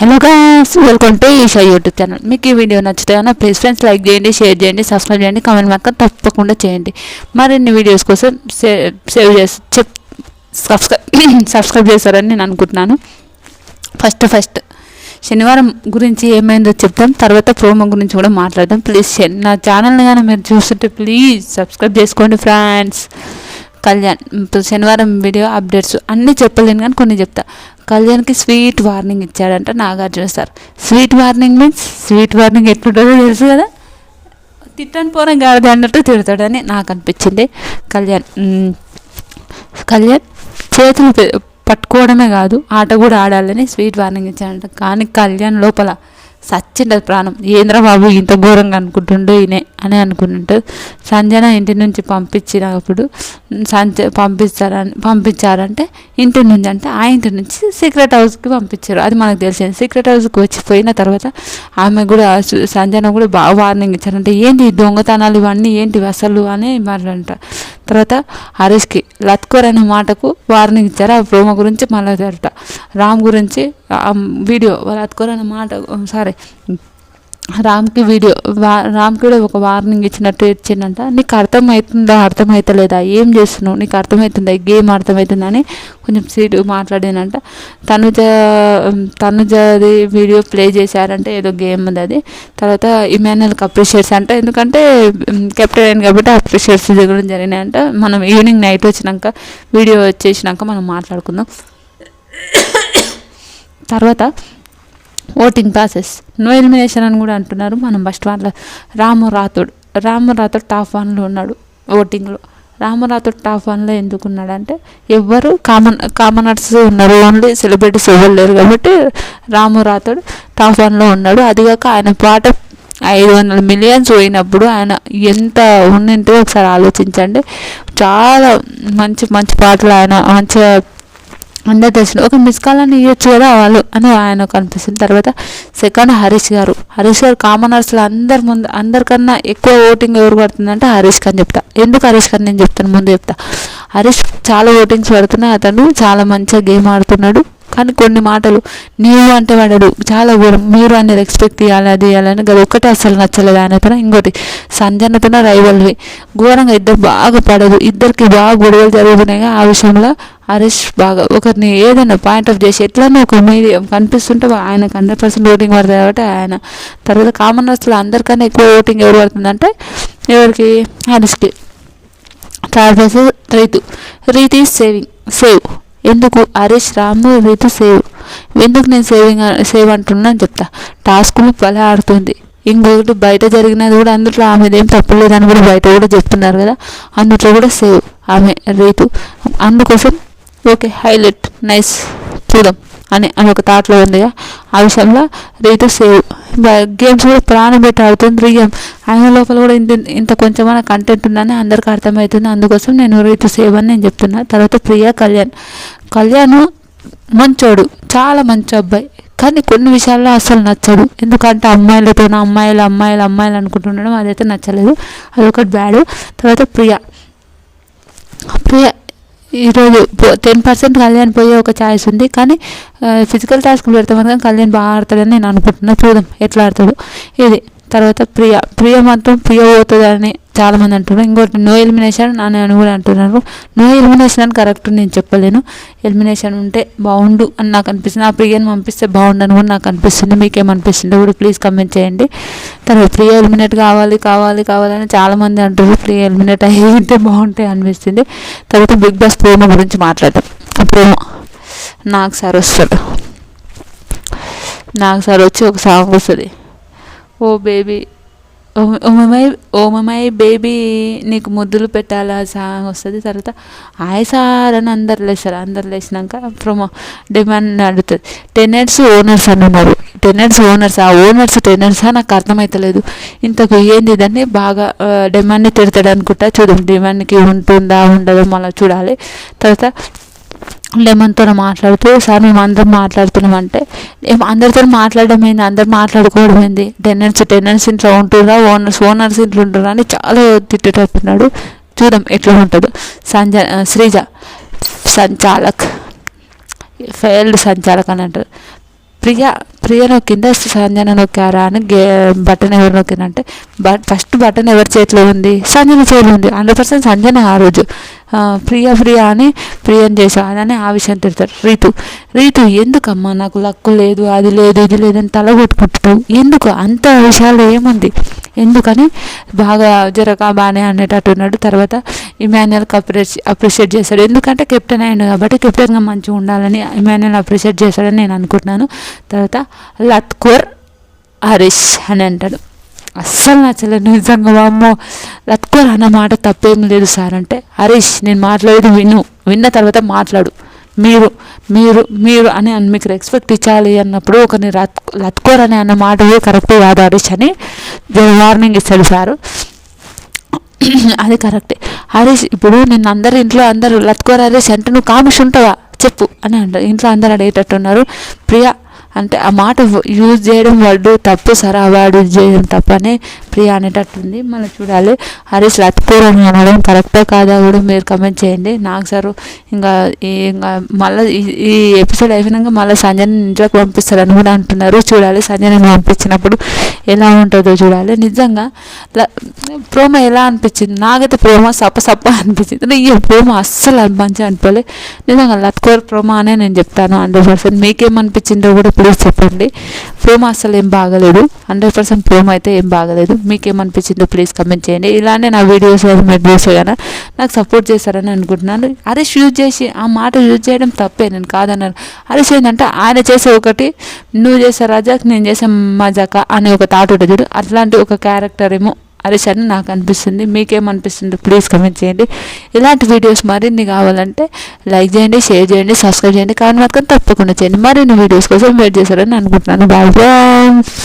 Hello guys, welcome to Eesha YouTube channel. మీకు ఈ వీడియో నచ్చితే కన్నా ప్లీజ్ ఫ్రెండ్స్ లైక్ చేయండి, షేర్ చేయండి, సబ్స్క్రైబ్ చేయండి, కామెంట్ మాత్రం తప్పకుండా చేయండి. మరిన్ని వీడియోస్ కోసం సబ్స్క్రైబ్ చేస్తారని నేను అనుకుంటున్నాను. ఫస్ట్ శనివారం గురించి ఏమైందో చెప్తాం, తర్వాత ప్రోమో గురించి కూడా మాట్లాడదాం. ప్లీజ్ నా ఛానల్ని కానీ మీరు చూస్తుంటే ప్లీజ్ సబ్స్క్రైబ్ చేసుకోండి ఫ్రెండ్స్. కళ్యాణ్ శనివారం వీడియో అప్డేట్స్ అన్నీ చెప్పలేను కానీ కొన్ని చెప్తా. కళ్యాణ్కి స్వీట్ వార్నింగ్ ఇచ్చాడంట Nagarjuna sir. Sweet warning means sweet warning ఎట్లుంటుందో తెలుసు కదా, తిట్టని పోరం గాడిద అన్నట్టు తిడతాడని నాకు అనిపించింది. కళ్యాణ్ చేతులు పట్టుకోవడమే కాదు ఆట కూడా ఆడాలని స్వీట్ వార్నింగ్ ఇచ్చాడంట. కానీ కళ్యాణ్ లోపల సచ్చిండదు ప్రాణం. ఏంద్రబాబు ఇంత ఘోరంగా అనుకుంటుండో ఈయనే అని అనుకుంటుంటే సంజన ఇంటి నుంచి పంపించినప్పుడు పంపించారంటే ఇంటి నుంచి అంటే ఆ ఇంటి నుంచి సీక్రెట్ హౌస్కి పంపించారు. అది మనకు తెలిసింది. సీక్రెట్ హౌస్కి వచ్చిపోయిన తర్వాత ఆమె కూడా సంజన కూడా బాగా వార్నింగ్ ఇచ్చారంటే ఏంటి దొంగతనాలు ఇవన్నీ ఏంటివి అసలు అని మాట్లాడంట. తర్వాత హరీష్కి లత్కోర్ అనే మాటకు వార్నింగ్ ఇచ్చారు. ఆ ప్రోమో గురించి మళ్ళీ రామ్ గురించి వీడియో లత్కోర్ అనే మాట రామ్కి కూడా ఒక వార్నింగ్ ఇచ్చినట్టు ఇచ్చిందంట. నీకు అర్థమవుతుందా అర్థమవుతలేదా, ఏం చేస్తున్నావు, నీకు అర్థమవుతుందా, గేమ్ అర్థమవుతుందా అని కొంచెం సీటు మాట్లాడిందంట. తనుజది వీడియో ప్లే చేశారంటే ఏదో గేమ్ ఉంది అది. తర్వాత ఇమాన్యుయల్కి అప్రిషియేట్స్ అంట, ఎందుకంటే కెప్టెన్ అయింది కాబట్టి అప్రిషియేట్స్ దిగడం జరిగినాయంట. మనం ఈవినింగ్ నైట్ వచ్చినాక వీడియో వచ్చేసినాక మనం మాట్లాడుకుందాం. తర్వాత ఓటింగ్ ప్రాసెస్ నో ఎలిమినేషన్ అని కూడా అంటున్నారు. మనం ఫస్ట్ వాళ్ళ రాము రాథోడ్ టాప్ 1లో ఉన్నాడు ఓటింగ్లో. రాము రాథోడ్ టాప్ 1లో ఎందుకు ఉన్నాడంటే ఎవ్వరు కామనర్స్ ఉన్నారు, ఓన్లీ సెలబ్రిటీస్ ఎవరు లేరు కాబట్టి రాము రాథోడ్ టాప్ 1లో ఉన్నాడు. అదిగాక ఆయన పాట 500 మిలియన్స్ పోయినప్పుడు ఆయన ఎంత ఉన్నింటో ఒకసారి ఆలోచించండి. చాలా మంచి మంచి పాటలు ఆయన మంచిగా అందరు తెలిసిన ఒక మిస్ కాల్ అని ఇవ్వచ్చు కదా వాళ్ళు అని ఆయనకు అనిపిస్తుంది. తర్వాత సెకండ్ హరీష్ గారు కామనర్స్లో అందరికన్నా ఎక్కువ ఓటింగ్ ఎవరు పడుతుందంటే హరీష్కి అని చెప్తా. ఎందుకు హరీష్కి అని నేను చెప్తాను, ముందు చెప్తా. హరీష్ చాలా ఓటింగ్స్ పడుతున్నాయి, అతను చాలా మంచిగా గేమ్ ఆడుతున్నాడు. కానీ కొన్ని మాటలు నీవు అంటే వాడాడు చాలా ఘోరం, మీరు అని రెస్పెక్ట్ ఇవ్వాలి అది ఇవ్వాలని అది ఒక్కటే అసలు నచ్చలేదు ఆయనతో. ఇంకోటి సంజనతో రైవల్వి ఘోరంగా ఇద్దరు బాగా పడదు, ఇద్దరికి బాగా గొడవలు జరుగుతున్నాయి. ఆ విషయంలో హరీష్ బాగా ఒకరిని ఏదైనా పాయింట్ ఆఫ్ చేసి ఎట్లన్నా ఒక మీడియం కనిపిస్తుంటే ఆయనకు 100% ఓటింగ్ పడుతుంది కాబట్టి ఆయన. తర్వాత కామనర్స్లో అందరికన్నా ఎక్కువ ఓటింగ్ ఎవరు పడుతుందంటే ఎవరికి, హరీష్కి. Third place Reethu save. ఎందుకు హరీష్ రాము రీతు సేవ్, ఎందుకు నేను సేవ్ అంటున్నాను చెప్తా. టాస్కులు భలే ఆడుతుంది. ఇంకొకటి బయట జరిగినది కూడా అందులో ఆమెదేం తప్పలేదని కూడా బయట కూడా చెప్తున్నారు కదా, అందులో కూడా సేవ్ ఆమె రీతు. అందుకోసం ఓకే హైలైట్ నైస్ చూద్దాం అని ఒక థాట్లో ఉందిగా. ఆ విషయంలో రీతు సేవ్. గేమ్స్ కూడా ప్రాణం పెట్టి ఆడుతుంది రియం. ఆయన లోపల కూడా ఇంత కొంచెమైనా కంటెంట్ ఉందని అందరికీ అర్థమవుతుంది. అందుకోసం నేను రీతు సేవ్ అని నేను చెప్తున్నా. తర్వాత కళ్యాణ్ మంచోడు, చాలా మంచి అబ్బాయి, కానీ కొన్ని విషయాల్లో అసలు నచ్చడు. ఎందుకంటే అమ్మాయిలు అనుకుంటుండడం అదైతే నచ్చలేదు, అదొకటి బ్యాడ్. తర్వాత ప్రియ ఈరోజు 10% కళ్యాణ్ పోయే ఒక ఛాయిస్ ఉంది, కానీ ఫిజికల్ టాస్క్లు పెడతామని కానీ కళ్యాణ్ బాగా ఆడతాడని నేను అనుకుంటున్నా. చూద్దాం ఎట్లా ఆడతాడు ఇది. తర్వాత ప్రియ మాత్రం పోతుందని చాలామంది అంటున్నారు. ఇంకోటి నో ఎలిమినేషన్ అని కూడా అంటున్నారు. నో ఎలిమినేషన్ అని కరెక్ట్ నేను చెప్పలేను. ఎలిమినేషన్ ఉంటే బాగుండు అని నాకు అనిపిస్తుంది. ఆ ప్రియని పంపిస్తే బాగుండు అని కూడా నాకు అనిపిస్తుంది. మీకేమనిపిస్తుందో కూడా ప్లీజ్ కమెంట్ చేయండి. తర్వాత ప్రియ ఎలిమినేట్ కావాలని చాలామంది అంటారు. ప్రియ ఎలిమినేట్ అయ్యింటే బాగుంటాయి అనిపిస్తుంది. తర్వాత బిగ్ బాస్ ప్రోమో గురించి మాట్లాడతాం. ప్రోమో నాకు సార్ వచ్చి ఒక సాంగ్ వస్తుంది, ఓ బేబీ ఓమమై బేబీ నీకు ముద్దులు పెట్టాలా సాంగ్ వస్తుంది. తర్వాత హాయ్ సార్ అని అందరు లేచినాక ప్రోమో డిమాండ్ అడుగుతుంది. టెనెంట్స్ ఓనర్స్ అని ఉన్నారు. టెనెంట్సా నాకు అర్థమవుతలేదు. ఇంతకు ఏంది దాన్ని బాగా డిమాండ్ని తిడతాడు అనుకుంటా. చూద్దాం డిమాండ్కి ఉంటుందా ఉండదో మళ్ళీ చూడాలి. తర్వాత లెమన్తో మాట్లాడుతూ సార్ మేము అందరం మాట్లాడుతున్నామంటే అందరితో మాట్లాడడం ఏంది, అందరు మాట్లాడుకోవడం ఏంది, టెనెంట్స్ ఇంట్లో ఉంటుర్రా ఓనర్స్ ఇంట్లో ఉంటుర్రా అని చాలా తిట్టేటట్టున్నాడు. చూద్దాం ఎట్లా ఉంటుందో. శ్రీజ ఫెయిల్డ్ సంచాలక్ అని అంటారు. ప్రియ ప్రియ నొక్కిందా సంజన నొక్కారా అని బటన్ ఎవరు నొక్కిందంటే ఫస్ట్ బటన్ ఎవరి చేతిలో ఉంది, సంజన చేతిలో ఉంది. 100% సంజన ఆ రోజు ప్రియ అని ప్రియని చేసా అని ఆ విషయం తిడతారు. రీతు ఎందుకమ్మా నాకు లక్కు లేదు, అది లేదు, ఇది లేదని తల కొట్టుకుంటున్నావు, ఎందుకు అంత విషయాలు ఏముంది, ఎందుకని బాగా జరగా బాగానే అనేటట్టున్నాడు. తర్వాత ఇమాన్యుయల్కి అప్రిషియేట్ చేశాడు, ఎందుకంటే కెప్టెన్ అయ్యాడు కాబట్టి కెప్టెన్గా మంచిగా ఉండాలని ఇమాన్యుయల్ అప్రిషియేట్ చేశాడని నేను అనుకుంటున్నాను. తర్వాత లత్కోర్ హరీష్ అని అంటాడు, అస్సలు నచ్చలేదు నిజంగా. అమ్మో లత్కోర్ అన్న మాట తప్పేం లేదు సార్ అంటే, హరీష్ నేను మాట్లాడేది విన్న తర్వాత మాట్లాడు, మీరు అని మీకు రెస్పెక్ట్ ఇచ్చాలి అన్నప్పుడు ఒకరిని లత్కోర్ అని అన్న మాట కరెక్ట్ కాదు హరీష్ అని వార్నింగ్ ఇస్తాడు సారు. అది కరెక్టే హరీష్. ఇప్పుడు నేను అందరూ లత్కోర్ హరీష్ అంటే నువ్వు కామిష్ ఉంటావా చెప్పు అని అంటారు. ఇంట్లో అందరు అడిగేటట్టున్నారు. ప్రియా అంటే ఆ మాట యూజ్ చేయడం వర్డ్ తప్పు సార్, ఆ వర్డ్ యూజ్ చేయడం తప్పని ప్రియా అనేటట్టుంది. మనం చూడాలి హరీష్ లత్కోర్ అని అనడం కరెక్టా కాదా కూడా మీరు కమెంట్ చేయండి. నాకు సార్ ఇంకా మళ్ళీ ఈ ఎపిసోడ్ అయిపోయినాక మళ్ళీ సంజయ్ ఇంట్లోకి పంపిస్తారని కూడా అంటున్నారు. చూడాలి సంజయ్ని పంపించినప్పుడు ఎలా ఉంటుందో చూడాలి. నిజంగా ప్రోమో ఎలా అనిపించింది నాకైతే ప్రోమో సప్ప అనిపించింది. ఈ ప్రోమో అస్సలు మంచిగా అనిపించలేదు నిజంగా. లత్కోర్ ప్రోమో అనే నేను చెప్తాను 100%. మీకేమనిపించిందో కూడా ప్లీజ్ చెప్పండి. ప్రోమో అస్సలు ఏం బాగలేదు, 100% ప్రోమో అయితే ఏం బాగలేదు. మీకేమనిపించిందో ప్లీజ్ కమెంట్ చేయండి. ఇలానే నా వీడియోస్ మీరు చూసే కానీ నాకు సపోర్ట్ చేస్తారని అనుకుంటున్నాను. హరీష్ యూజ్ చేసి ఆ మాట యూజ్ చేయడం తప్పే, నేను కాదన్నాను. హరీష్ ఏంటంటే ఆయన చేసే ఒకటి, నువ్వు చేసే రజాక్ నేను చేసే మజాకా అనే ఒక థాట్ ఉంటుంది చూడు, అట్లాంటి ఒక క్యారెక్టర్ ఏమో హరీష్ అని నాకు అనిపిస్తుంది. మీకేమనిపిస్తుందో ప్లీజ్ కమెంట్ చేయండి. ఇలాంటి వీడియోస్ మరిన్ని కావాలంటే లైక్ చేయండి, షేర్ చేయండి, సబ్స్క్రైబ్ చేయండి, కామెంట్ మాత్రం తప్పకుండా చేయండి. మరిన్ని వీడియోస్ కోసం వెయిట్ చేస్తారని అనుకుంటున్నాను. Bye friends.